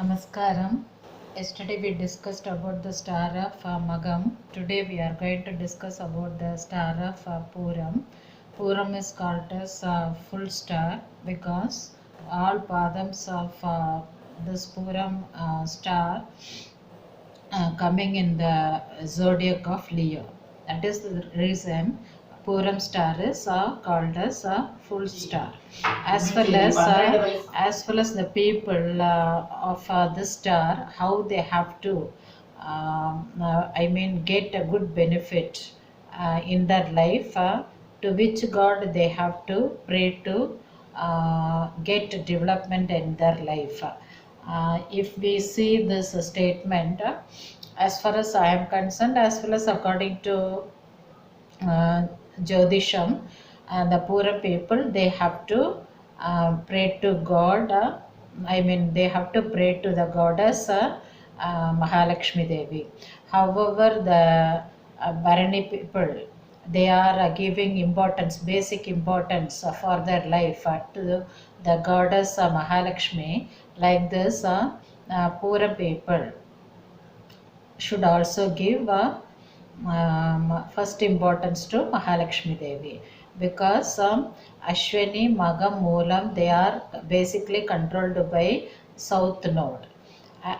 Namaskaram. Yesterday we discussed about the star of Magam. Today we are going to discuss about the star of Puram. Puram is called as full star because all padams of this Puram star coming in the zodiac of Leo. That is the reason Puram star is called as a full star. As well as the people of this star, how they have to, get a good benefit in their life, to which God they have to pray to get development in their life. If we see this statement, as far as I am concerned, as well as according to Jyotisham, the poorer people, they have to pray to God. They have to pray to the goddess Mahalakshmi Devi. However, the Bharani people, they are giving importance, basic importance for their life to the goddess Mahalakshmi. Like this, poorer people should also give first importance to Mahalakshmi Devi, because Ashwini, Magam, Moolam, they are basically controlled by South Node.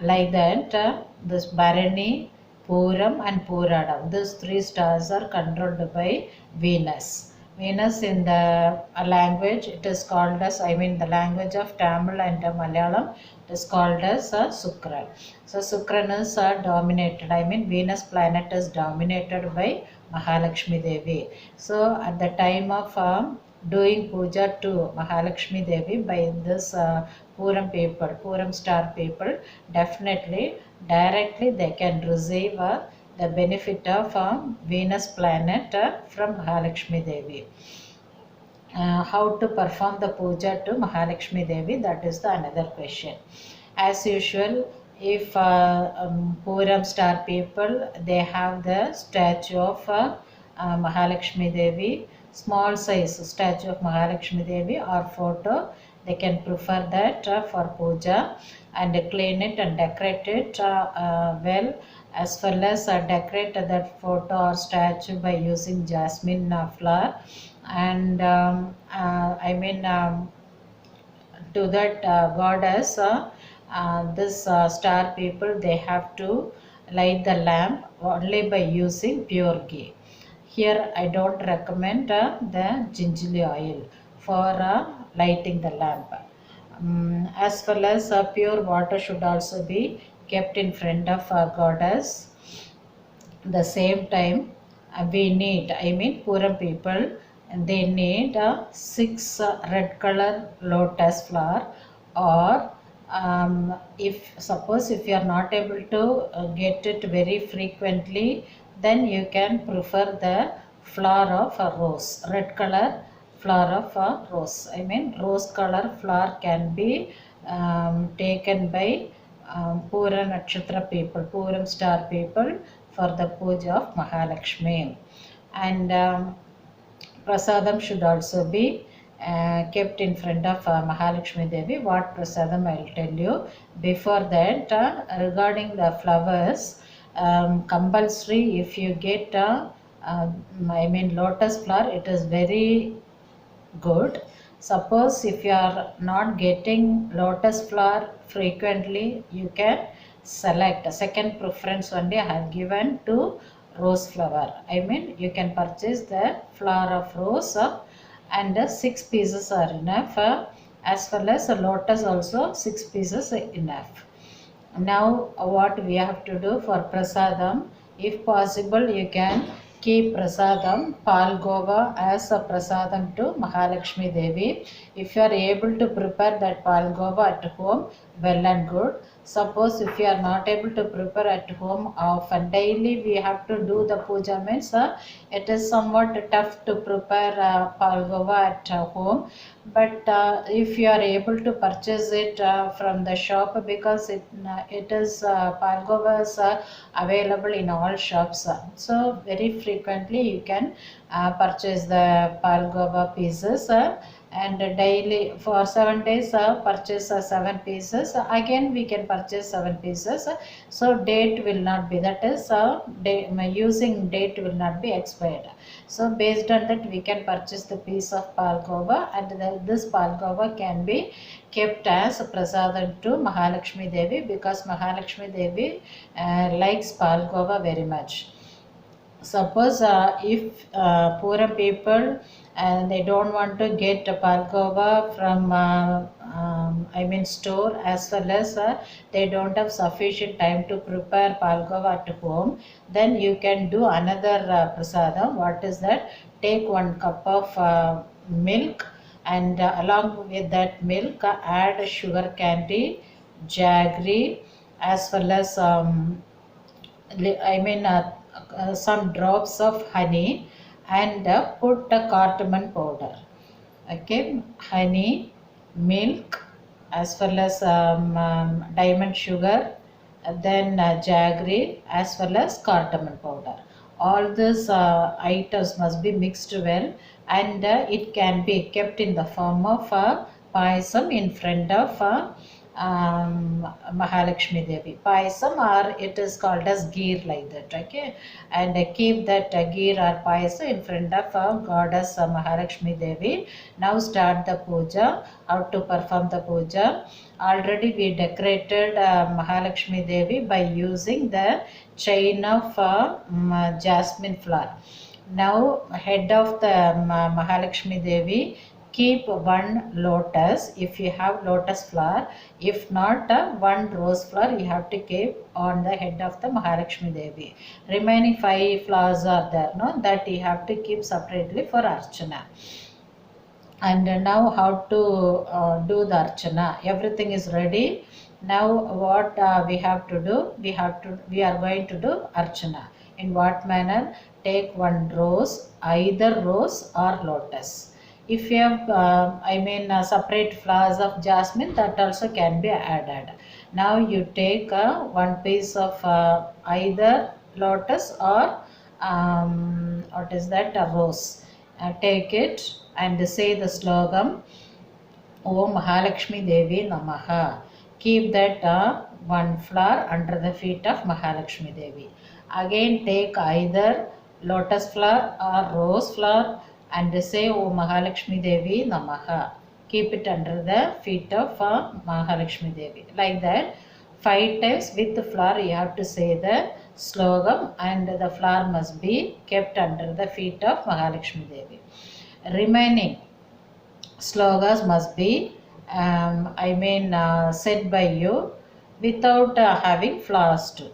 Like that, this Bharani, Puram and Puradam, these three stars are controlled by Venus. Venus in the language, it is called as, the language of Tamil and Malayalam, it is called as Sukran. So Sukran is dominated, Venus planet is dominated by Mahalakshmi Devi. So at the time of doing puja to Mahalakshmi Devi by this Puram people, Puram star people, definitely, directly they can receive the benefit of Venus planet from Mahalakshmi Devi. How to perform the puja to Mahalakshmi Devi, that is the another question. As usual, if Puram star people, they have the statue of Mahalakshmi Devi, small size statue of Mahalakshmi Devi or photo, they can prefer that for puja, and clean it and decorate it well, as well as decorate that photo or statue by using jasmine flower. And to that goddess, this star people, they have to light the lamp only by using pure ghee. Here I don't recommend the gingerly oil for lighting the lamp. As well as pure water should also be kept in front of goddess. The same time, we need, Puram people, they need 6 red color lotus flower, or if suppose if you are not able to get it very frequently, then you can prefer the flower of a rose, red color flower of a rose. Rose color flower can be taken by Pura Nakshatra people, Puram star people, for the puja of Mahalakshmi. And prasadam should also be kept in front of Mahalakshmi Devi. What prasadam, I will tell you. Before that, regarding the flowers, compulsory, if you get lotus flower, it is very good. Suppose if you are not getting lotus flower frequently, you can select a second preference only I have given to rose flower. You can purchase the flower of rose, and 6 pieces are enough, as well as a lotus also 6 pieces are enough. Now what we have to do for prasadam, if possible you can keep prasadam palgova as a prasadam to Mahalakshmi Devi. If you are able to prepare that palgova at home, well and good. Suppose if you are not able to prepare at home often, daily we have to do the puja, means it is somewhat tough to prepare palgova at home. But if you are able to purchase it from the shop, because it is palgovas available in all shops, so very frequently you can purchase the palgova pieces and daily for 7 days purchase 7 pieces. Again we can purchase 7 pieces, so date will not be, that is my using date will not be expired. So based on that we can purchase the piece of palgova, and this palgova can be kept as prasadam to Mahalakshmi Devi, because Mahalakshmi Devi likes palgova very much. Suppose if poorer people and they don't want to get a palgova from I mean store, as well as they don't have sufficient time to prepare palgova at home, then you can do another prasadam. What is that? Take 1 cup of milk, and along with that milk add sugar candy, jaggery, as well as I mean some drops of honey, and put the cardamom powder. Okay, honey, milk, as well as diamond sugar, then jaggery, as well as cardamom powder. All these items must be mixed well, and it can be kept in the form of payasam in front of Mahalakshmi Devi. Payasam, or it is called as gear, like that. Okay, and keep that gear or payasam in front of goddess Mahalakshmi Devi. Now start the puja. How to perform the puja? Already we decorated Mahalakshmi Devi by using the chain of jasmine flower. Now head of the Mahalakshmi Devi, keep 1 lotus if you have lotus flower. If not, 1 rose flower you have to keep on the head of the Mahalakshmi Devi. Remaining 5 flowers are there, no, that you have to keep separately for Archana. And now how to do the Archana? Everything is ready. Now what we have to do? We are going to do Archana. In what manner? Take 1 rose, either rose or lotus. If you have separate flowers of jasmine, that also can be added. Now you take 1 piece of either lotus or what is that, a rose. Take it and say the slogan, O Mahalakshmi Devi Namaha. Keep that 1 flower under the feet of Mahalakshmi Devi. Again take either lotus flower or rose flower and say, O Mahalakshmi Devi Namaha. Keep it under the feet of Mahalakshmi Devi. Like that, 5 times with the flower you have to say the slogan, and the flower must be kept under the feet of Mahalakshmi Devi. Remaining slogas must be said by you without having flowers too.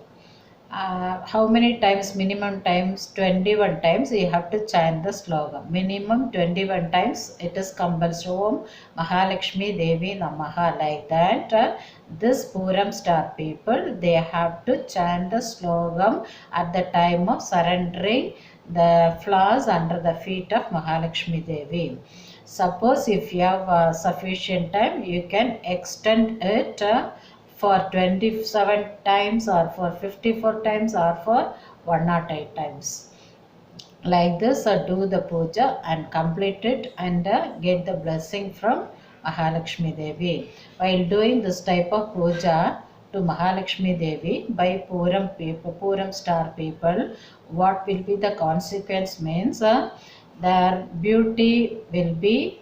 How many times? Minimum times 21 times you have to chant the slogan. Minimum 21 times it is compulsory. Om Mahalakshmi Devi Namaha. Like that, this Puram star people, they have to chant the slogan at the time of surrendering the flowers under the feet of Mahalakshmi Devi. Suppose if you have sufficient time, you can extend it for 27 times or for 54 times or for 108 times. Like this, do the puja and complete it, and get the blessing from Mahalakshmi Devi. While doing this type of puja to Mahalakshmi Devi by Puram people, Puram star people, what will be the consequence means their beauty will be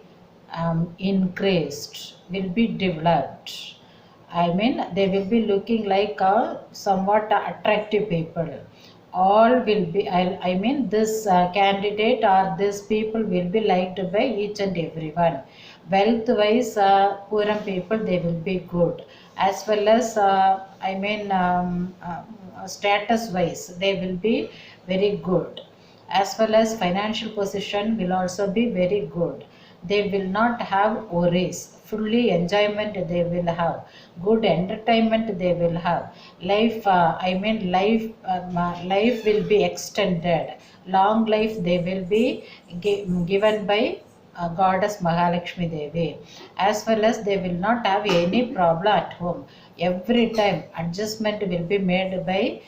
increased, will be developed. They will be looking like somewhat attractive people. All will be, this candidate or this people will be liked by each and everyone. Wealth wise, Puram people, they will be good. As well as, status wise, they will be very good. As well as financial position will also be very good. They will not have worries. Fully enjoyment they will have. Good entertainment they will have. Life, life will be extended. Long life they will be given by goddess Mahalakshmi Devi. As well as they will not have any problem at home. Every time adjustment will be made by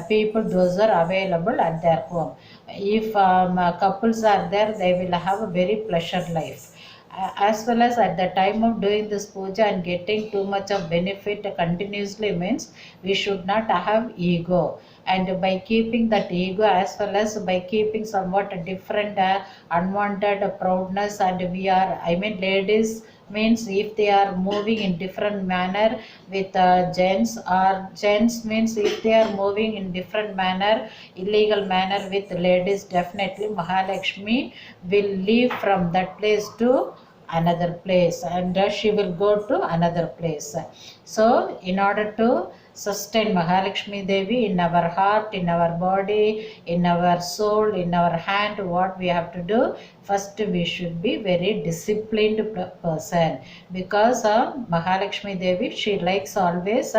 people those are available at their home. If couples are there, they will have a very pleasure life. as well as at the time of doing this puja and getting too much of benefit continuously means we should not have ego. And by keeping that ego, as well as by keeping somewhat a different unwanted proudness, and we are, I mean, ladies means if they are moving in different manner with gents, or gents means if they are moving in different manner, illegal manner with ladies, definitely Mahalakshmi will leave from that place to another place, and she will go to another place. So in order to sustain Mahalakshmi Devi in our heart, in our body, in our soul, in our hand, what we have to do? First, we should be very disciplined person, because Mahalakshmi Devi, she likes always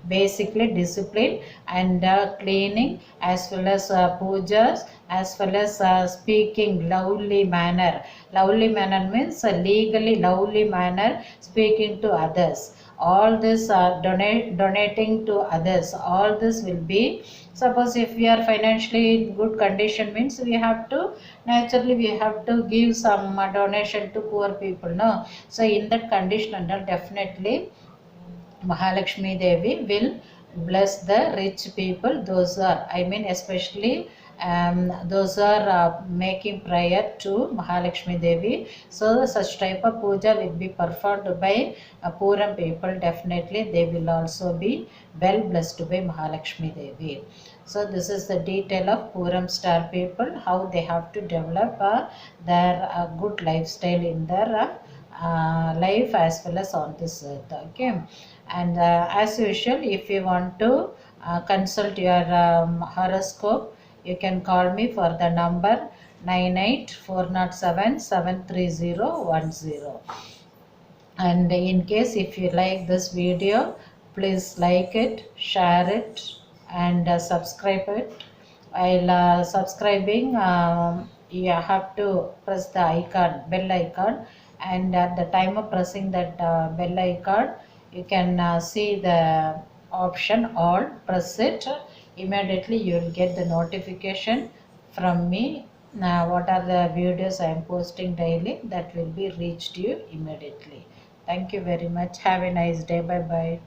basically discipline and cleaning, as well as pujas, as well as speaking lovely manner. Lovely manner means legally lovely manner, speaking to others. All this donating to others, all this will be, suppose if we are financially in good condition means we have to, naturally we have to give some donation to poor people, no? So in that condition, and definitely Mahalakshmi Devi will bless the rich people. Those are, I mean, especially those are making prayer to Mahalakshmi Devi. So such type of puja will be performed by poor people. Definitely, they will also be well blessed by Mahalakshmi Devi. So this is the detail of Puram star people, how they have to develop their good lifestyle in their life as well as on this earth. Okay, and as usual, if you want to consult your horoscope, you can call me for the number 9840773010. And in case if you like this video, please like it, share it, and subscribe it. While subscribing, you have to press the icon, bell icon, and at the time of pressing that bell icon, you can see the option all. Press it, immediately you will get the notification from me. Now what are the videos I am posting daily, that will be reached you immediately. Thank you very much. Have a nice day. Bye bye.